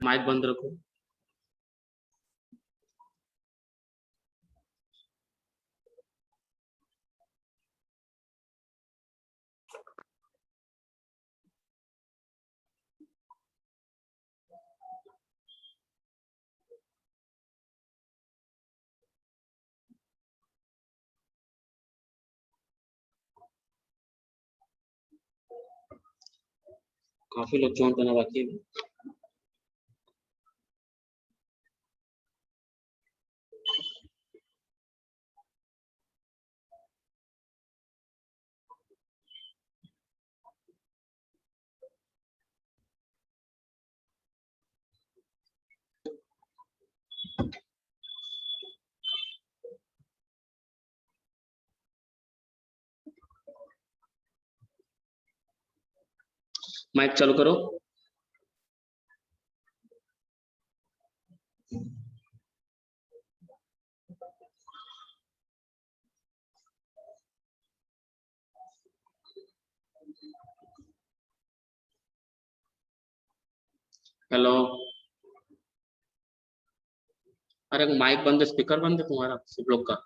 Mic बंद रखो। काफी लोग ज्वाइन करना बाकी है। माइक चालू करो। हेलो। अरे माइक बंद है, स्पीकर बंद है तुम्हारा सब लोग का।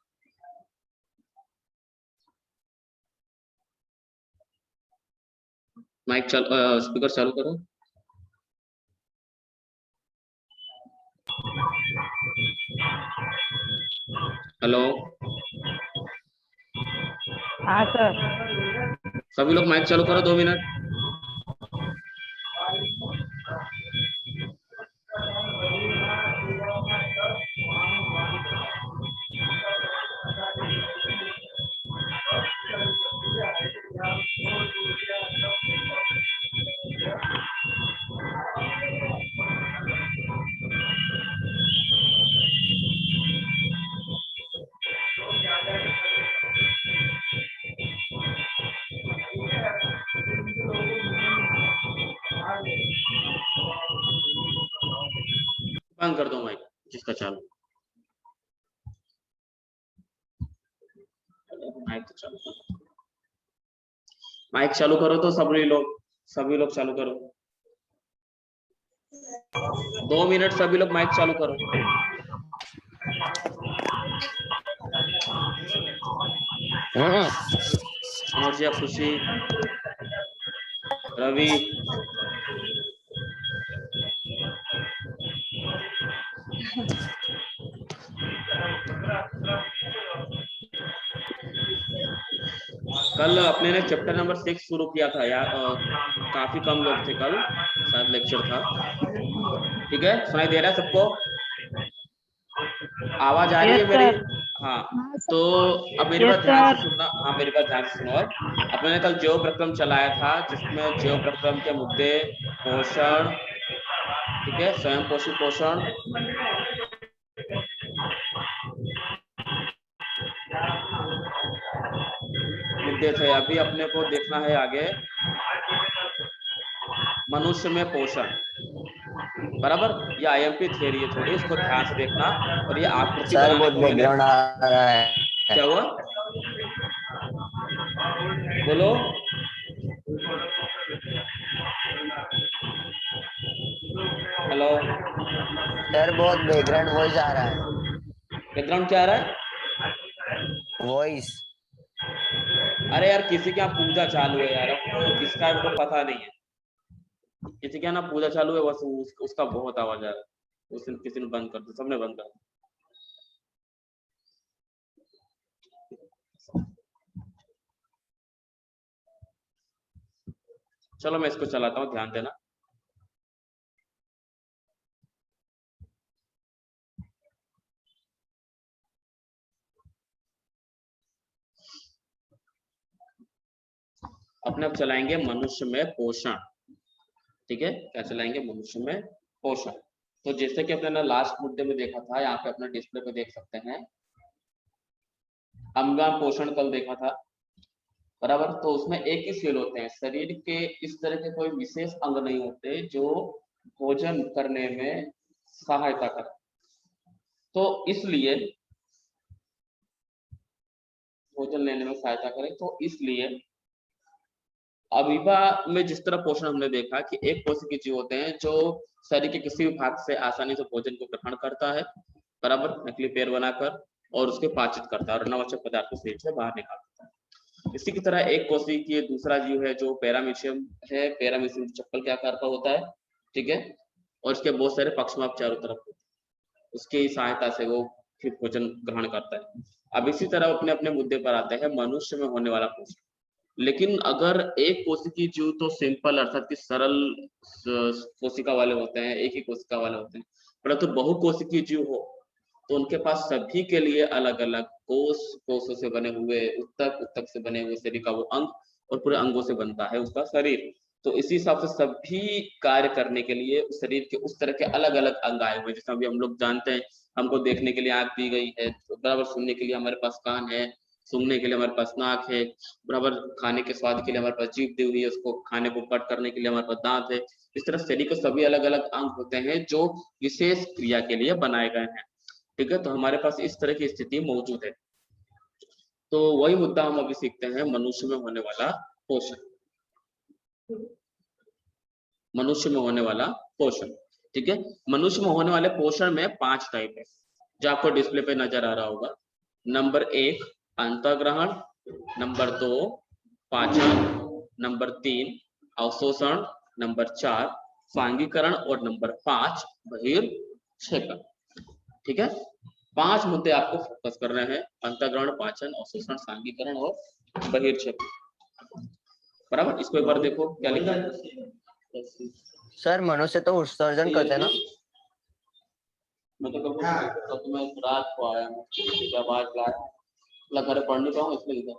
माइक स्पीकर चालू करो। हेलो। हाँ सर। सभी लोग माइक चालू करो, 2 मिनट। बंद कर दो माइक जिसका चालू। माइक तो चालू करो। माइक चालू करो तो सभी लोग चालू करो। 2 मिनट सभी लोग माइक चालू करो। अमरजिया, खुशी, रवि, कल अपने ने चैप्टर नंबर 6 शुरू किया था यार। काफी कम लोग थे कल, शायद लेक्चर था। ठीक है, सुनाई दे रहा है सबको? आवाज आ रही है मेरी? हाँ। तो अब मेरी बात ध्यान से सुनना। हाँ, मेरी बात ध्यान से सुनो। अब मैंने कल जैव प्रक्रम चलाया था, जिसमें जैव प्रक्रम के मुद्दे, पोषण, ठीक है, स्वयं पोषी पोषण, मुद्दे थे। अभी अपने को देखना है आगे मनुष्य में पोषण। बराबर, ये आईएमपी थ्योरी है थोड़ी, इसको ध्यान से देखना। और ये आकृति सर बनाने बहुत को मैंने। बैकग्राउंड आ रहा है। क्या हुआ? बोलो। सर बहुत बैकग्राउंड वॉइस आ रहा है। बैकग्राउंड क्या आ रहा है? वॉइस। अरे यार किसी के यहाँ पूजा चालू है यार, अब वो किसका है वो तो पता नहीं है। किसी के यहाँ ना पूजा चालू है, बस उसका बहुत आवाज आ रहा है। किसी ने बंद कर दिया, सबने बंद कर दिया। चलो मैं इसको चलाता हूँ, ध्यान देना। अपने अब चलाएंगे मनुष्य में पोषण। ठीक है, क्या चलाएंगे? मनुष्य में पोषण। तो जैसे कि अपने ना लास्ट मुद्दे में देखा था, यहाँ पे अपने डिस्प्ले पे देख सकते हैं, अम्गा पोषण कल देखा था, बराबर। तो उसमें एक ही सेल होते हैं, शरीर के इस तरह के कोई विशेष अंग नहीं होते जो भोजन करने में सहायता करे। तो इसलिए भोजन लेने में सहायता करे, तो इसलिए अमीबा में जिस तरह पोषण हमने देखा कि एक कोशिकीय जीव होते हैं जो शरीर के किसी भी भाग से आसानी से भोजन को ग्रहण करता है, बराबर, नकली पैर बनाकर, और उसके पाचित करता है और अनावश्यक पदार्थ को शरीर से बाहर निकालता है। इसी की तरह एक कोशिकीय दूसरा जीव है जो पैरामीशियम है। पैरामीशियम चप्पल के आकार का होता है, ठीक है, और इसके बहुत सारे पक्षमाप चारों तरफ होते हैं, उसकी सहायता से वो फिर भोजन ग्रहण करता है। अब इसी तरह अपने अपने मुद्दे पर आते हैं मनुष्य में होने वाला पोषण। लेकिन अगर एक कोशिकीय जीव तो सिंपल अर्थात कि सरल कोशिका वाले होते हैं, एक ही कोशिका वाले होते हैं, परंतु बहुकोशिकीय जीव हो तो उनके पास सभी के लिए अलग अलग कोषों से बने हुए, उत्तक से बने हुए शरीर का वो अंग, और पूरे अंगों से बनता है उसका शरीर। तो इसी हिसाब से सभी कार्य करने के लिए उस शरीर के उस तरह के अलग अलग अंग आए हुए, जैसे अभी हम लोग जानते हैं, हमको देखने के लिए आंख दी गई है, बराबर, सुनने के लिए हमारे पास कान है, सूंघने के लिए हमारे पास नाक है, बराबर, खाने के स्वाद के लिए हमारे पास जीभ दी हुई है, उसको खाने को कट करने के लिए हमारे पास दांत है। इस तरह शरीर के सभी अलग अलग अंग होते हैं जो विशेष क्रिया के लिए बनाए गए हैं। ठीक है, तो हमारे पास इस तरह की स्थिति मौजूद है। तो वही मुद्दा हम अभी सीखते हैं, मनुष्य में होने वाला पोषण। मनुष्य में होने वाला पोषण, ठीक है। मनुष्य में होने वाले पोषण में 5 टाइप है, जो आपको डिस्प्ले पे नजर आ रहा होगा। नंबर 1 अंतःग्रहण, नंबर 2 पाचन, नंबर 3 अवशोषण, नंबर 4 सांघीकरण, और नंबर 5 बहिर्क्षेपण। ठीक है, 5 मुद्दे आपको फोकस कर रहे हैं, अंतःग्रहण, पाचन, अवशोषण, सांघीकरण और बहिर्क्षेपण, बराबर। इसको एक बार देखो क्या लिखा है। सर मनुष्य तो उत्सर्जन करते हैं ना? मैं तो कभी मैं रात को आया हूँ, जब आज लाया घर पढ़ नहीं पाऊँ इसलिए लिखा।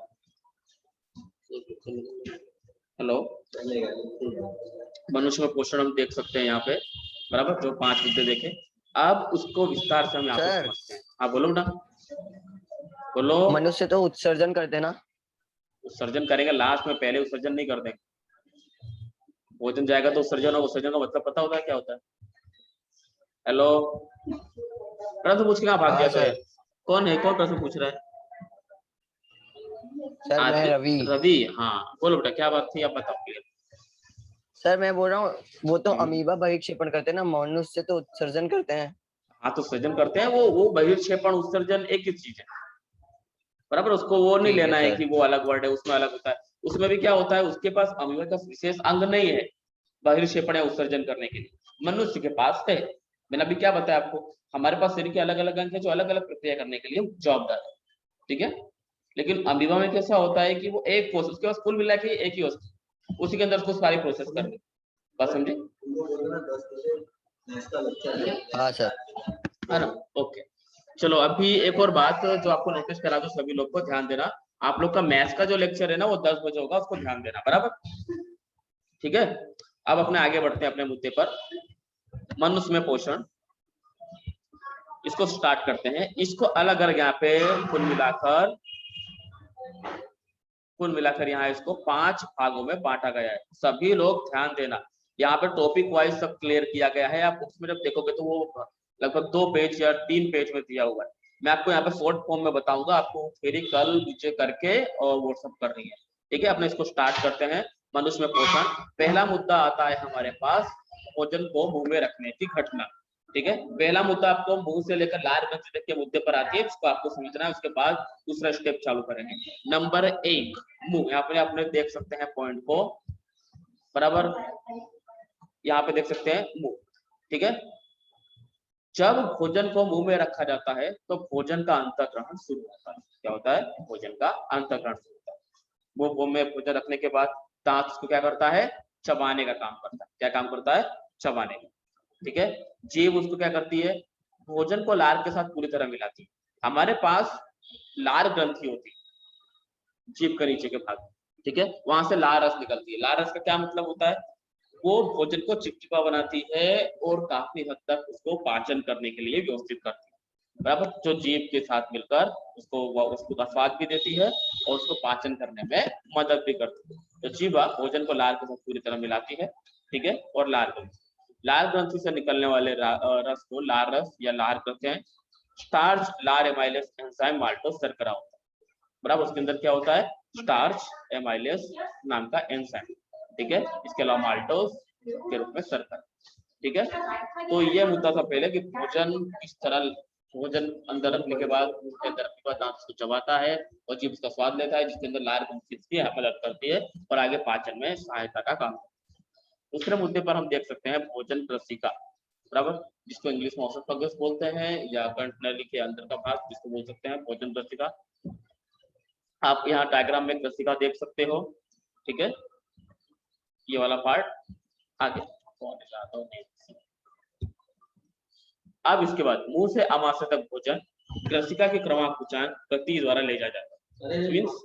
हेलो, मनुष्य में पोषण हम देख सकते हैं यहाँ पे, बराबर, जो 5 मुद्दे देखे। अब उसको विस्तार से हम यहाँ पे समझते हैं। हाँ बोलो ना, बोलो। मनुष्य तो उत्सर्जन करते हैं ना? उत्सर्जन करेंगे लास्ट में, पहले उत्सर्जन नहीं कर देंगे। भोजन जाएगा तो उत्सर्जन होगा। उत्सर्जन का मतलब पता होता है क्या होता है? हेलो, प्रश्न पूछ के कहाँ भाग गया? तो कौन है, कौन प्रश्न पूछ रहा है? सर मैं रवि। रवि, हाँ बोलो बेटा, क्या बात थी, आप बताओ क्लियर। सर मैं बोल रहा हूँ, वो तो अमीबा बहिर्क्षेपण करते हैं ना, मनुष्य तो उत्सर्जन करते हैं। हाँ तो उत्सर्जन करते हैं, वो बहिर्क्षेपण उत्सर्जन एक ही चीज है, बराबर। उसको वो नहीं लेना है कि वो अलग वर्ड है, उसमें अलग होता है। उसमें भी क्या होता है, उसके पास अमीबा का विशेष अंग नहीं है बहिर्क्षेपण या उत्सर्जन करने के लिए, मनुष्य के पास है। मैंने अभी क्या बताया आपको, हमारे पास शरीर के अलग अलग अंग है जो अलग अलग प्रक्रिया करने के लिए जवाबदार है, ठीक है। लेकिन अमीबा में कैसा होता है कि वो एक प्रोसेस, उसके पास कुल मिला के एक ही वस्तु, उसी के अंदर उसको सारी प्रोसेस कर दे। बात समझे? हाँ सर, है ना, ओके। चलो अभी एक और बात जो आपको नोटिस करा दो, सभी लोग को ध्यान देना। आप लोग का मैथ्स का जो लेक्चर है ना, वो 10 बजे होगा, उसको ध्यान देना, बराबर, ठीक है। अब अपने आगे बढ़ते हैं अपने मुद्दे पर, मनुष्य में पोषण। इसको स्टार्ट करते हैं। इसको अलग अलग यहाँ पे कुल मिलाकर यहाँ इसको 5 भागों में बांटा गया है। सभी लोग ध्यान देना, यहाँ पे टॉपिक वाइज सब क्लियर किया गया है। आप बुक्स में जब देखोगे तो वो लगभग 2 पेज या 3 पेज में दिया हुआ है। मैं आपको यहाँ पे शॉर्ट फॉर्म में बताऊंगा, आपको थ्योरी कल नीचे करके और व्हाट्सअप कर रही है, ठीक है। अपने इसको स्टार्ट करते हैं। मनुष्य में पोषण, पहला मुद्दा आता है हमारे पास, भोजन को मुंह में रखने की घटना, ठीक है। पहला मुद्दा आपको मुंह से लेकर लार ग्रंथि तक के मुद्दे पर आती है, इसको आपको समझना है, उसके बाद दूसरा स्टेप चालू करेंगे। नंबर 1 मुंह, यहाँ पे आपने देख सकते हैं पॉइंट को, बराबर, यहाँ पे देख सकते हैं मुंह, ठीक है। जब भोजन को मुंह में रखा जाता है तो भोजन का अंतःग्रहण शुरू होता है। क्या होता है? भोजन का अंतःग्रहण शुरू होता है। मुंह में भोजन रखने के बाद दांत उसको क्या करता है? चबाने का काम करता है। क्या काम करता है? चबाने का, ठीक है। जीभ उसको क्या करती है? भोजन को लार के साथ पूरी तरह मिलाती है। हमारे पास लार ग्रंथि होती है जीभ के नीचे के भाग, ठीक है, वहां से लार रस निकलती है। लार रस का क्या मतलब होता है? वो भोजन को चिपचिपा बनाती है और काफी हद तक उसको पाचन करने के लिए व्यवस्थित करती है, बराबर। जो जीभ के साथ मिलकर उसको का स्वाद भी देती है और उसको पाचन करने में मदद भी करती है। तो जीभ भोजन को लार के साथ पूरी तरह मिलाती है, ठीक है। और लार ग्रंथि से निकलने वाले रस को लार रस या लार कहते हैं। स्टार्च लार एमाइलेस एंजाइम माल्टोस शर्करा होता है, बराबर। उसके अंदर क्या होता है? स्टार्च एमाइलेस नाम का एंजाइम, ठीक है। इसके अलावा माल्टोस के रूप में शर्करा, ठीक है। तो ये मुद्दा था पहले कि भोजन किस तरह, भोजन अंदर रखने के बाद मुंह के अंदर रखने के बाद दांत उसको चबाता है और जीभ उसका स्वाद लेता है, जिसके अंदर लार ग्रंथि इसकी मदद करती है और आगे पाचन में सहायता का काम। दूसरे मुद्दे पर हम देख सकते हैं भोजन ग्रसिका, बराबर, जिसको इंग्लिश में ऑसोफेगस बोलते हैं या कंठ नली के अंदर का भाग जिसको बोल सकते हैं भोजन ग्रसिका। आप यहाँ डायग्राम में ग्रसिका देख सकते हो, ठीक है, ये वाला पार्ट। आगे अब इसके बाद मुंह से अमाशय तक भोजन ग्रसिका के क्रमानुसार गति द्वारा ले जाया जाता है। मींस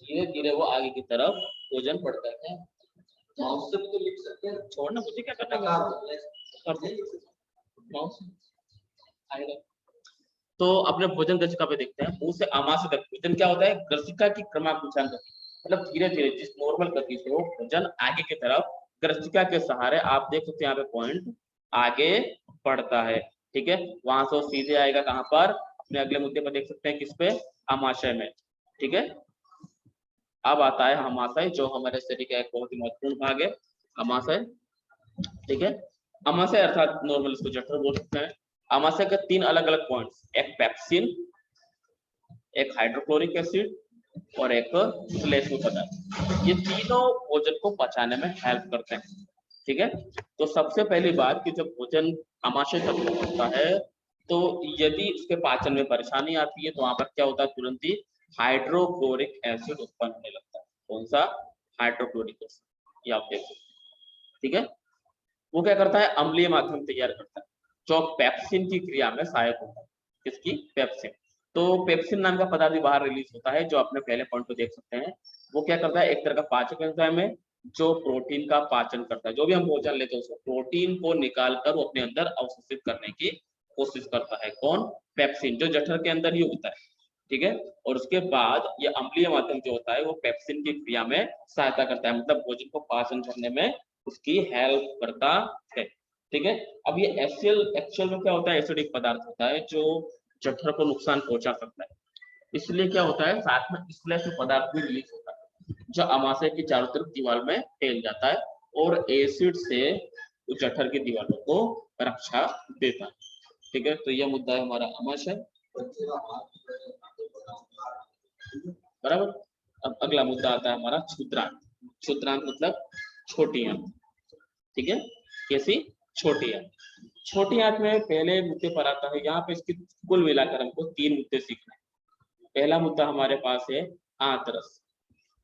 धीरे धीरे वो आगे की तरफ भोजन बढ़ता है। माउस से भी तो लिख सकते हैं, छोड़ना, मुझे क्या करना है, माउस आएगा। तो अपने भोजन ग्रसिका पे देखते हैं। मुंह से अमाशय तक भोजन क्या होता है? ग्रसिका की क्रमानुसार गति, मतलब धीरे धीरे जिस नॉर्मल गति से वो भोजन आगे की तरफ ग्रसिका के सहारे, आप देख सकते हैं यहाँ पे पॉइंट, आगे बढ़ता है, ठीक है। वहां से वो सीधे आएगा कहां पर? अपने अगले मुद्दे पर देख सकते हैं, किस पे? अमाशय में, ठीक है। अब आता है अमाशय, जो हमारे शरीर का एक बहुत ही महत्वपूर्ण भाग है, अमाशय, ठीक है। अमाशय अर्थात नॉर्मल इसको जठर बोल सकते हैं। अमाशय के 3 अलग अलग पॉइंट्स, एक पेप्सिन, एक हाइड्रोक्लोरिक एसिड और एक श्लेष्म पदार्थ, ये तीनों भोजन को पचाने में हेल्प करते हैं, ठीक है। तो सबसे पहली बात कि जब भोजन अमाशय तक पहुंचता है तो यदि उसके पाचन में परेशानी आती है तो वहां पर क्या होता है? तुरंत ही हाइड्रोक्लोरिक एसिड उत्पन्न होने लगता है। कौन सा? हाइड्रोक्लोरिक एसिड, ये आप देख सकते हैं, ठीक है। वो क्या करता है? अम्लीय माध्यम तैयार करता है जो पेप्सिन की क्रिया में सहायक होता है। किसकी? पेप्सिन। तो पेप्सिन नाम का पदार्थ भी बाहर रिलीज होता है, जो अपने पहले पॉइंट को देख सकते हैं। वो क्या करता है? एक तरह का पाचक एंजाइम है जो प्रोटीन का पाचन करता है। जो भी हम भोजन लेते हैं उसको प्रोटीन को निकाल कर वो अपने अंदर अवशोषित करने की कोशिश करता है। कौन? पेप्सिन, जो जठर के अंदर ही होता है, ठीक है। और उसके बाद ये अम्लीय माध्यम जो होता है वो पेप्सिन की क्रिया में सहायता करता है, मतलब भोजन को पाचन करने में उसकी हेल्प करता है, ठीक है। अब ये एक्चुअल में क्या होता है? एसिडिक पदार्थ होता है जो जठर को नुकसान पहुंचा सकता है। इसलिए क्या होता है? साथ में श्लेष्म पदार्थ भी रिलीज होता है जो अमाशय की चारों तरफ दीवार में फैल जाता है और एसिड से उस जठर की दीवारों को रक्षा देता है, ठीक है। तो यह मुद्दा है हमारा अमाशय, बराबर। अब अगला मुद्दा आता है हमारा क्षुद्रांत। क्षुद्रांत मतलब छोटी आंत, ठीक है। कैसी? छोटी आंत। छोटी आंत में पहले मुद्दे पर आता है, यहाँ पे इसकी कुल मिलाकर हमको 3 मुद्दे सीखना है। पहला मुद्दा हमारे पास है आंतरस।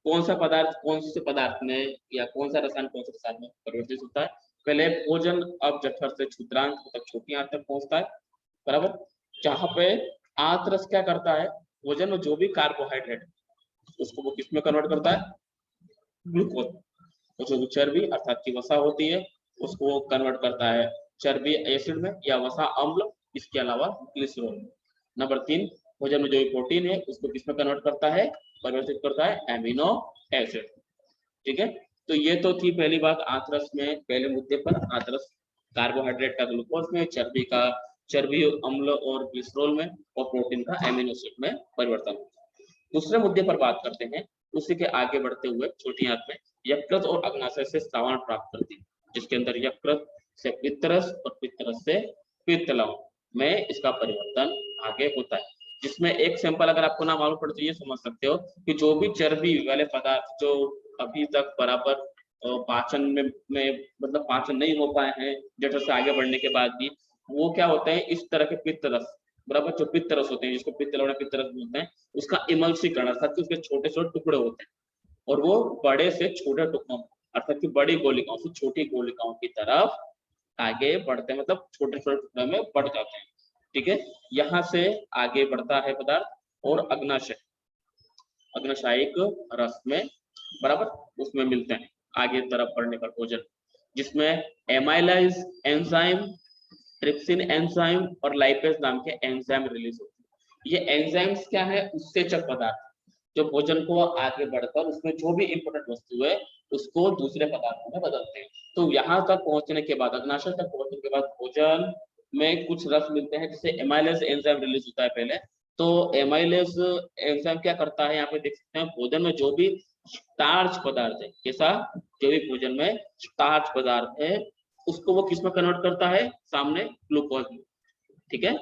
कौन सा पदार्थ कौन से पदार्थ में या कौन सा रसायन कौन से रसायन में परिवर्तित होता है? पहले भोजन अब जठर से क्षुद्रांत मतलब छोटी आंत तक पहुंचता है, बराबर। जहां पे आंतरस क्या करता है? भोजन में जो भी कार्बोहाइड्रेट उसको वो किसमें कन्वर्ट करता है? ग्लूकोज। और जो चर्बी अर्थात की वसा होती है उसको वो कन्वर्ट करता है चर्बी एसिड में या वसा अम्ल, इसके अलावा ग्लिसरॉल। नंबर 3, भोजन में जो भी प्रोटीन है उसको किसमें कन्वर्ट करता है? परिवर्तित करता है एमिनो एसिड, ठीक है। तो ये तो थी पहली बात आंतरस में, पहले मुद्दे पर आंतरस कार्बोहाइड्रेट का ग्लूकोज में, चर्बी अम्ल और ग्लिसरॉल में और प्रोटीन का एमिनो एसिड में परिवर्तन। दूसरे मुद्दे पर बात करते हैं। उसी के आगे बढ़ते हुए छोटी आंत में यकृत और अग्नाशय से श्रावण प्राप्त करती है, जिसके अंदर यकृत से पित्तरस और पित्तरस से पित्त लवण में इसका परिवर्तन आगे होता है। जिसमें एक सैंपल अगर आपको ना मालूम पड़े तो ये समझ सकते हो कि जो भी चर्बी वाले पदार्थ जो अभी तक बराबर पाचन में मतलब पाचन नहीं हो पाए हैं जठर से आगे बढ़ने के बाद भी, वो क्या होते हैं इस तरह के पित्त रस, बराबर जो पित्त रस होते हैं जिसको पित्त लवण पित्त रस बोलते हैं, उसका इमल्सीकरण अर्थात उसके छोटे छोटे टुकड़े होते हैं और वो बड़े से छोटे टुकड़ों अर्थात की बड़ी गोलिकाओं से छोटी गोलिकाओं की तरफ आगे बढ़ते हैं, मतलब छोटे छोटे टुकड़े में बढ़ जाते हैं। ठीक है, यहाँ से आगे बढ़ता है पदार्थ और अग्नाशय, अग्नाशयिक रस में बराबर उसमें मिलते हैं आगे तरफ बढ़ने पर भोजन, जिसमें एमाइलाइज एंजाइम, ट्रिप्सिन एंजाइम और लाइपेज नाम के एंजाइम रिलीज होते हैं। ये एंजाइम्स क्या है, उत्सेचक पदार्थ जो भोजन को आगे बढ़कर उसमें जो भी इंपोर्टेंट वस्तु है उसको दूसरे पदार्थों में बदलते हैं। तो यहाँ तक पहुंचने के बाद, अग्नाशय तक पहुंचने के बाद भोजन में कुछ रस मिलते हैं जिससे एमाइलेज एंजाइम रिलीज होता है पहले। तो एमाइलेज एंजाइम क्या करता है, यहाँ पे देख सकते हैं भोजन में जो भी स्टार्च पदार्थ है, कैसा, जो भी भोजन में स्टार्च पदार्थ है उसको वो किस में कन्वर्ट करता है, सामने ग्लूकोज में। ठीक है,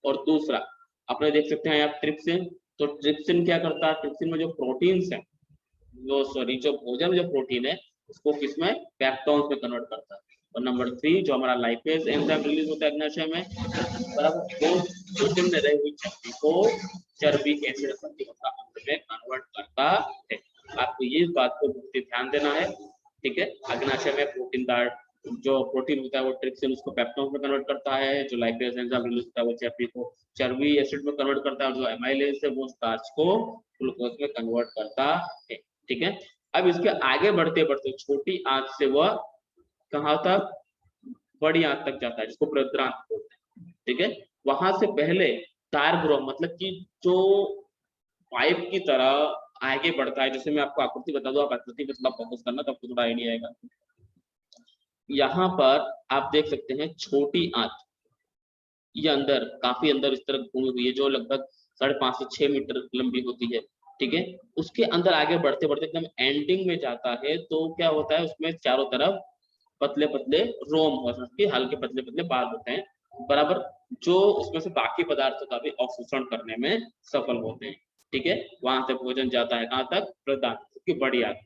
और दूसरा आपने देख सकते हैं यहाँ ट्रिप्सिन, तो ट्रिप्सिन क्या करता है, ट्रिप्सिन में जो प्रोटीन्स है जो सॉरी जो भोजन में जो प्रोटीन है उसको किसमें, पेप्टोन्स में कन्वर्ट करता है। और नंबर 3 जो हमारा लाइपेज एंजाइम रिलीज होता है अग्नाशय में, बराबर, वो भोजन में रही हुई चर्बी को चर्बी एसिड प्रतिक्रिया अंग में कन्वर्ट करता है। आपको ये बात को बहुत ध्यान देना है। ठीक है, अग्नाशय में प्रोटीनदार जो प्रोटीन होता है वो ट्रिप्सिन उसको पेप्टोन्स में कन्वर्ट करता है, जो लाइपेज एंजाइम रिलीज होता है वो चर्बी को चर्बी एसिड में कन्वर्ट करता है, और जो एमाइलेज है वो स्टार्च को ग्लूकोज में कन्वर्ट करता है। ठीक है, अब इसके आगे बढ़ते बढ़ते छोटी आंत से वह कहाँ तक, बड़ी आंत तक जाता है जिसको बृहदांत बोलते हैं। ठीक है, वहां से पहले तार ग्रोह मतलब कि जो पाइप की तरह आगे बढ़ता है, जैसे मैं आपको आकृति बता दूं, आप आकृति पे थोड़ा फोकस करना तो आपको थोड़ा आइडिया आएगा। यहाँ पर आप देख सकते हैं छोटी आंत, ये अंदर काफी अंदर इस तरह घूमी हुई है जो लगभग 5.5 से 6 मीटर लंबी होती है। ठीक है, उसके अंदर आगे बढ़ते बढ़ते एकदम एंडिंग में जाता है तो क्या होता है, उसमें चारों तरफ पतले पतले रोम हो सकते, हल्के पतले पतले बाल होते हैं, बराबर, जो उसमें से बाकी पदार्थों का भी अवशोषण करने में सफल होते हैं। ठीक है, वहां से भोजन जाता है कहाँ तक, प्रदान की बड़ी आंत।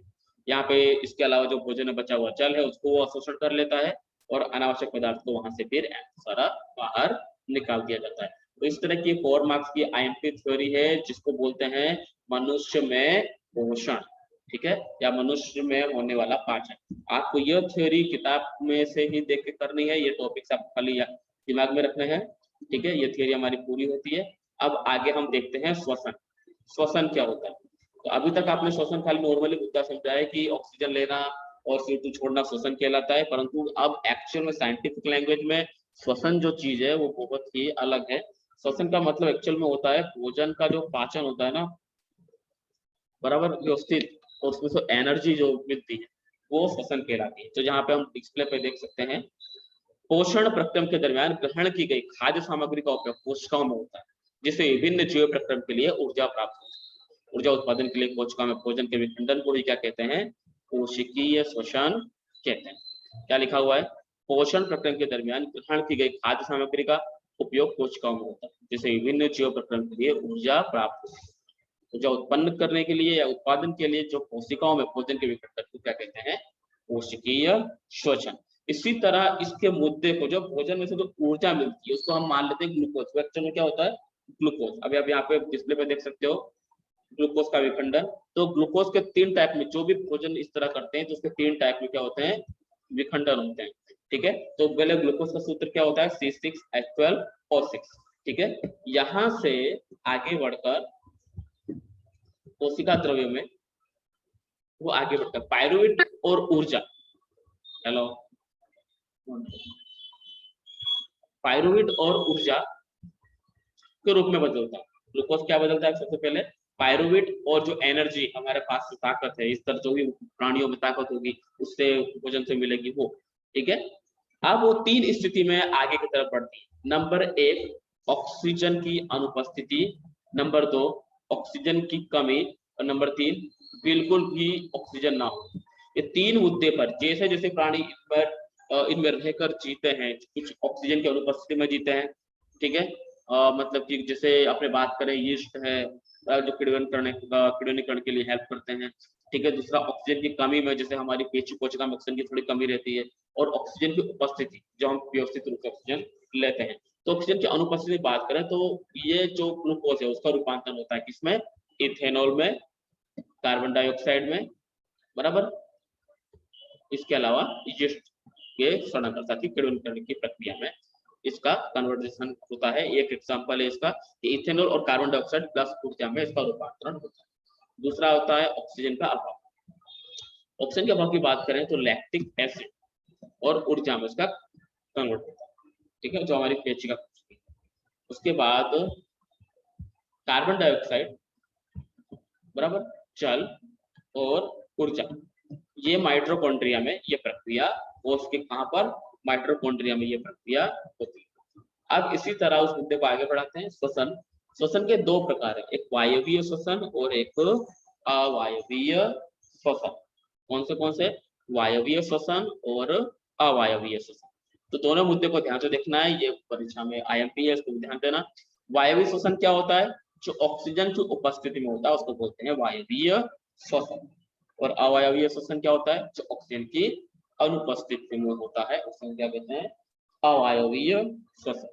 यहाँ पे इसके अलावा जो भोजन में बचा हुआ जल है उसको वो अवशोषण कर लेता है और अनावश्यक पदार्थ को वहां से फिर सारा बाहर निकाल दिया जाता है। तो इस तरह की 4 मार्क्स की आईएमपी थ्योरी है जिसको बोलते हैं मनुष्य में पोषण। ठीक है, या मनुष्य में होने वाला पाचन। आपको यह थ्योरी किताब में से ही देख के करनी है, ये टॉपिक्स आपको खाली दिमाग में रखने हैं। ठीक है, ये थ्योरी हमारी पूरी होती है। अब आगे हम देखते हैं श्वसन। श्वसन क्या होता है, तो अभी तक आपने श्वसन खाली नॉर्मली मुद्दा समझा है कि ऑक्सीजन लेना और CO2 छोड़ना श्वसन कहलाता है, परंतु अब एक्चुअल में साइंटिफिक लैंग्वेज में श्वसन जो चीज है वो बहुत ही अलग है। श्वसन का मतलब एक्चुअल में होता है भोजन का जो पाचन होता है ना, बराबर, व्यवस्थित, और उसमें से एनर्जी जो मिलती है वो श्वसन कहलाती है। तो जहाँ पे हम डिस्प्ले पे देख सकते हैं, पोषण प्रक्रम के दरमियान ग्रहण की गई खाद्य सामग्री का उपयोग कोशिकाओं में होता है जिससे विभिन्न जीव प्रक्रम के लिए ऊर्जा प्राप्त होती है। ऊर्जा उत्पादन के लिए कोशिकाओं में भोजन के विखंडन को ही क्या कहते हैं, कोशिकीय श्वसन कहते हैं। क्या लिखा हुआ है, पोषण प्रक्रम के दरमियान ग्रहण की गई खाद्य सामग्री का उपयोग कोशिकाओं में होता है जिससे विभिन्न जीव प्रक्रम के लिए ऊर्जा प्राप्त होती है। ऊर्जा उत्पन्न करने के लिए या उत्पादन के लिए जो कोशिकाओं में भोजन के विखंडन को क्या कहते हैं, कोशिकीय श्वसन। इसी तरह इसके मुद्दे को, जो भोजन में से जो ऊर्जा मिलती है उसको हम मान लेते हैं ग्लूकोज। एक्चुअल में क्या होता है, ग्लूकोज। अभी आप यहाँ पे डिस्प्ले पे देख सकते हो ग्लूकोज का विखंडन। तो ग्लूकोज के 3 टाइप में, जो भी भोजन इस तरह करते हैं तो उसके 3 टाइप में क्या होते हैं, विखंडन होते हैं। ठीक है, तो पहले ग्लूकोज का सूत्र क्या होता है, C6H12O6। ठीक है, यहाँ से आगे बढ़कर कोशिका द्रव्य में वो आगे बढ़कर पायरुवेट और ऊर्जा, हेलो, पायरुवेट और ऊर्जा के रूप में बदलता है। ग्लूकोज क्या बदलता है, सबसे पहले पायरुवेट और जो एनर्जी हमारे पास ताकत है, इस तरह जो भी प्राणियों में ताकत होगी उससे भोजन से मिलेगी वो। ठीक है, अब वो 3 स्थिति में आगे की तरफ बढ़ती है। नंबर 1 ऑक्सीजन की अनुपस्थिति, नंबर 2 ऑक्सीजन की कमी, और नंबर 3 बिल्कुल भी ऑक्सीजन ना हो। ये 3 मुद्दे पर जैसे जैसे प्राणी इस पर इनमें रहकर जीते हैं, कुछ ऑक्सीजन की अनुपस्थिति में जीते हैं, ठीक है। मतलब कि जैसे अपने बात करें यीस्ट है, जो किण्वनीकरण के लिए हेल्प करते हैं, ठीक है। दूसरा ऑक्सीजन की कमी में, जैसे हमारी पेची कोशिका में ऑक्सीजन की थोड़ी कमी रहती है, और ऑक्सीजन की उपस्थिति, जो हम व्यवस्थित रूप से ऑक्सीजन लेते हैं, तो ऑक्सीजन की अनुपस्थिति की बात करें तो ये जो ग्लूकोज है उसका रूपांतरण होता है किसमें, इथेनॉल में, कार्बन डाइऑक्साइड में, बराबर। इसके अलावा यीस्ट के सड़नकर्ता की किण्वनीकरण की प्रक्रिया में इसका कन्वर्जेशन होता है। एक एग्जांपल है इसका कि इथेनॉल और कार्बन डाइऑक्साइड प्लस ऊर्जा में इसका रूपांतरण होता है। दूसरा होता है ऑक्सीजन का अभाव। ऑक्सीजन के अभाव की बात करें तो लैक्टिक एसिड और ऊर्जा में इसका कन्वर्ट होता है, ठीक है, जो हमारी पेची का। उसके बाद कार्बन डाइऑक्साइड, बराबर, जल और ऊर्जा, ये माइटोकॉन्ड्रिया में ये प्रक्रिया, और उसके कहां पर, माइटोकॉन्ड्रिया में ये प्रक्रिया होती है। अब इसी तरह उस मुद्दे को आगे बढ़ाते हैं। श्वसन, श्वसन के दो प्रकार है, एक वायवीय श्वसन और एक अवायवीय श्वसन। कौन से, वायवीय श्वसन और अवायवीय श्वसन। तो दोनों मुद्दे को ध्यान से देखना है, ये परीक्षा में IMP है, इसको ध्यान देना। वायवीय श्वसन क्या होता है, जो ऑक्सीजन की उपस्थिति में होता है उसको बोलते हैं वायवीय श्वसन। और अवायवीय श्वसन क्या होता है, जो ऑक्सीजन की अनुपस्थिति में होता है, उसको क्या कहते हैं, अवायवीय श्वसन,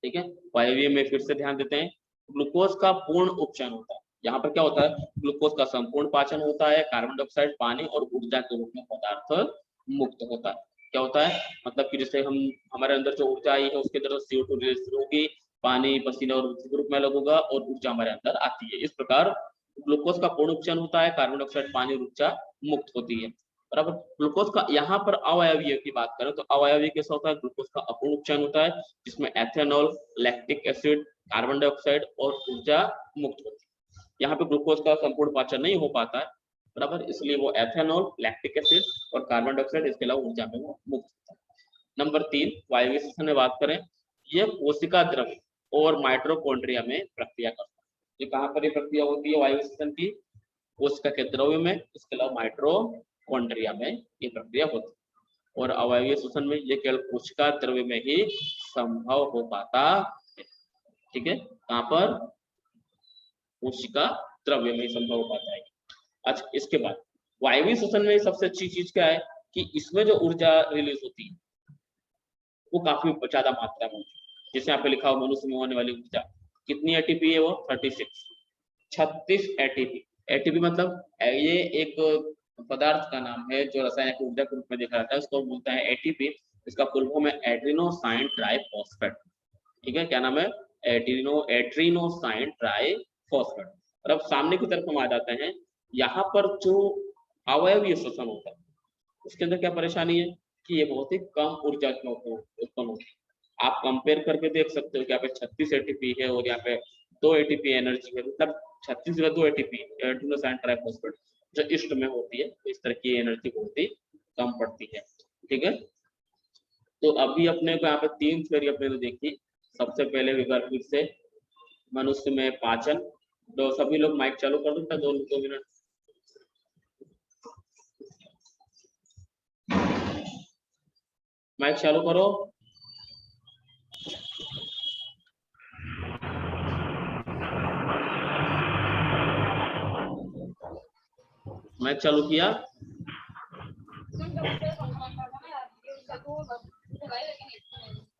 ठीक है। वायवीय में फिर से ध्यान देते हैं, ग्लूकोज का पूर्ण उपचयन होता है। यहाँ पर क्या होता है, ग्लूकोज का संपूर्ण पाचन होता है, कार्बन डाइऑक्साइड, पानी और ऊर्जा के रूप में पदार्थ मुक्त होता है। क्या होता है, मतलब कि जैसे हमारे अंदर जो ऊर्जा आई है उसके अंदर CO2 रिलीज होगी, पानी पसीना और के रूप में लगेगा, और ऊर्जा हमारे अंदर आती है। इस प्रकार ग्लूकोज का पूर्ण उपचयन होता है, कार्बन डाइऑक्साइड, पानी और ऊर्जा मुक्त होती है, बराबर। ग्लूकोज का यहाँ पर अवायवीय की बात करें तो अवायवीय कैसा होता है, ग्लूकोज का अपूर्ण उपचयन होता है, जिसमें ethanol, lactic acid, carbon dioxide और ऊर्जा मुक्त होती है। यहाँ पे ग्लूकोज का संपूर्ण पाचन नहीं हो पाता है, बराबर, इसलिए वो एथेनॉल, लैक्टिक एसिड और कार्बन डाइऑक्साइड, इसके अलावा ऊर्जा में वो मुक्त होता है। नंबर 3, वायवीय श्वसन में बात करें, ये कोशिका द्रव्य और माइटोकॉन्ड्रिया में प्रक्रिया करता है। ये कहाँ पर ये प्रक्रिया होती है वायवीय श्वसन की, कोशिका के द्रव्य में, इसके अलावा माइटोकॉन्ड्रिया में ये प्रक्रिया होती है। और अवायवीय श्वसन में ये केवल कोशिका द्रव्य में ही संभव हो पाता है, ठीक है। कहाँ पर, कोशिका द्रव्य में ही संभव हो पाता है। अच्छा, इसके बाद वायवीय श्वसन में सबसे अच्छी चीज क्या है कि इसमें जो ऊर्जा रिलीज होती है वो काफी ज्यादा मात्रा में होती है। जैसे यहाँ पे लिखा हो मनुष्य में होने वाली ऊर्जा कितनी ATP है, वो 36 ATP। ATP मतलब ये एक पदार्थ का नाम है जो रासायनिक ऊर्जा के रूप में देखा जाता है, उसको बोलता है ATP। इसका फुल फॉर्म है एड्रीनोसाइन ट्राइफॉस्फेट, ठीक है। क्या नाम है, एड्रीनोसाइन ट्राइफॉस्फेट। और अब सामने की तरफ हम आ जाते हैं, यहाँ पर जो अवायवीय श्वसन होता है उसके अंदर क्या परेशानी है कि ये बहुत ही कम ऊर्जा उत्पन्न होती है। आप कंपेयर करके देख सकते हो कि यहाँ पे 36 ATP है और यहाँ पे 2 ATP एनर्जी है, मतलब 36 में 2 ATP एड्रीनोसाइन ट्राइफॉस्फेट जो ईस्ट में होती है, तो इस तरह की एनर्जी बहुत ही कम पड़ती है, ठीक है। तो अभी अपने को यहाँ पे 3 थ्योरी अपने को देखी। सबसे पहले विकल्प फिर से मनुष्य में पाचन। तो सभी लोग माइक चालू कर दो 2 मिनट। माइक चालू करो। माइक चालू किया।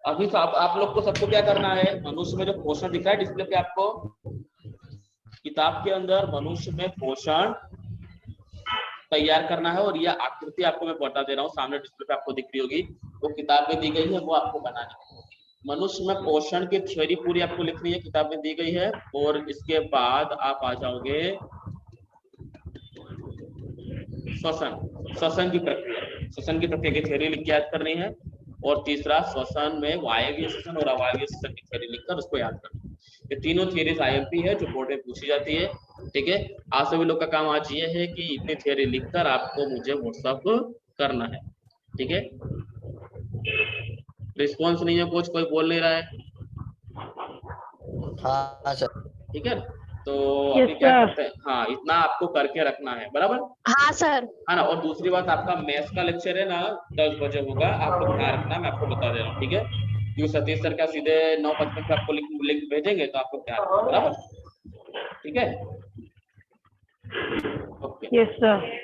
अभी तो आप लोग को सबको क्या करना है, मनुष्य में जो पोषण दिखा है डिस्प्ले पे आपको, किताब के अंदर मनुष्य में पोषण तैयार करना है। और यह आकृति आपको मैं बता दे रहा हूँ, सामने डिस्प्ले पे आपको दिख रही होगी, वो किताब में दी गई है, वो आपको बनानी है। मनुष्य में पोषण की थ्योरी पूरी आपको लिखनी है, किताब में दी गई है। और इसके बाद आप आ जाओगे श्वसन की प्रक्रिया की थ्योरी लिख के याद करनी है। और तीसरा, श्वसन में वायवीय श्वसन और अवायवीय श्वसन की थ्योरी लिखकर उसको याद करना। ये तीनों थ्योरीज IMP है जो बोर्ड में पूछी जाती है, ठीक है। आप सभी लोग का काम आज ये है कि इतनी थ्योरी लिखकर आपको मुझे व्हाट्सएप करना है, ठीक है। रिस्पॉन्स नहीं है, कोई बोल नहीं रहा है, हाँ सर। ठीक है। तो अभी क्या करते हैं, हाँ इतना आपको करके रखना है, बराबर हाँ सर। है ना। और दूसरी बात, आपका मैथ्स का लेक्चर है ना 10 बजे होगा, आप लोग ध्यान रखना, मैं आपको बता दे रहा हूँ, ठीक है। क्योंकि सतीश सर का सीधे 9:55 पे आपको लिंक भेजेंगे, तो आप लोग ध्यान रखना, बराबर, ठीक है। Okay yes sir.